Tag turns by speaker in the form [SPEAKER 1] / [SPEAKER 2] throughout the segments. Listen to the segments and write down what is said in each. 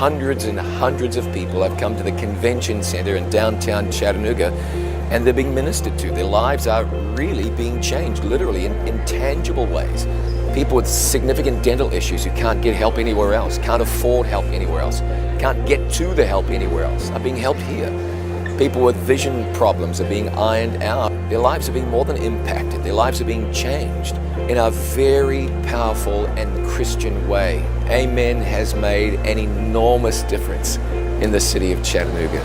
[SPEAKER 1] hundreds and hundreds of people have come to the convention center in downtown Chattanooga, and they're being ministered to. Their lives are really being changed, literally in tangible ways. People with significant dental issues who can't get help anywhere else, can't afford help anywhere else, can't get to the help anywhere else, are being helped here. People with vision problems are being ironed out. Their lives are being more than impacted. Their lives are being changed in a very powerful and Christian way. Amen has made an enormous difference in the city of Chattanooga.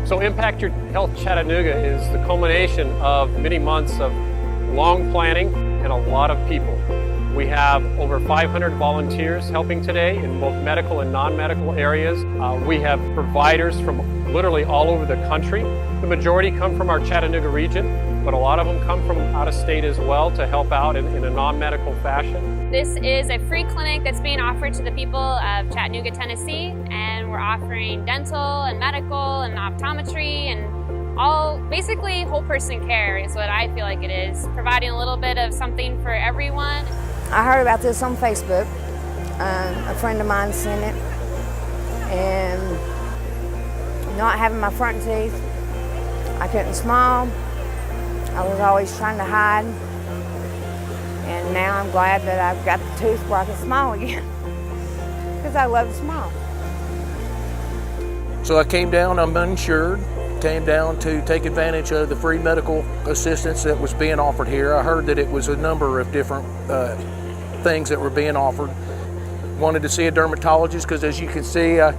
[SPEAKER 2] So Impact Your Health Chattanooga is the culmination of many months of long planning and a lot of people. We have over 500 volunteers helping today in both medical and non-medical areas. We have providers from literally all over the country. The majority come from our Chattanooga region, but a lot of them come from out of state as well to help out in a non-medical fashion.
[SPEAKER 3] This is a free clinic that's being offered to the people of Chattanooga, Tennessee, and we're offering dental and medical and optometry and all basically whole person care is what I feel like it is, providing a little bit of something for everyone.
[SPEAKER 4] I heard about this on Facebook. A friend of mine sent it, and not having my front teeth, I couldn't smile. I was always trying to hide, and now I'm glad that I've got the tooth where I can smile again, because I love to smile.
[SPEAKER 5] So I came down, I'm uninsured, came down to take advantage of the free medical assistance that was being offered here. I heard that it was a number of different things that were being offered. Wanted to see a dermatologist because, as you can see, I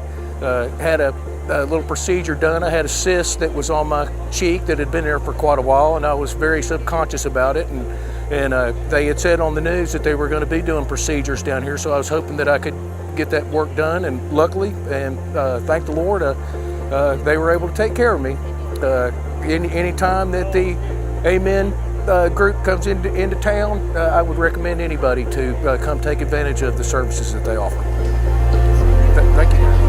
[SPEAKER 5] had a little procedure done. I had a cyst that was on my cheek that had been there for quite a while, and I was very subconscious about it. And they had said on the news that they were going to be doing procedures down here, so I was hoping that I could get that work done. And luckily, and thank the Lord, they were able to take care of me. Any time that the Amen group comes into town, I would recommend anybody to come take advantage of the services that they offer. Thank you.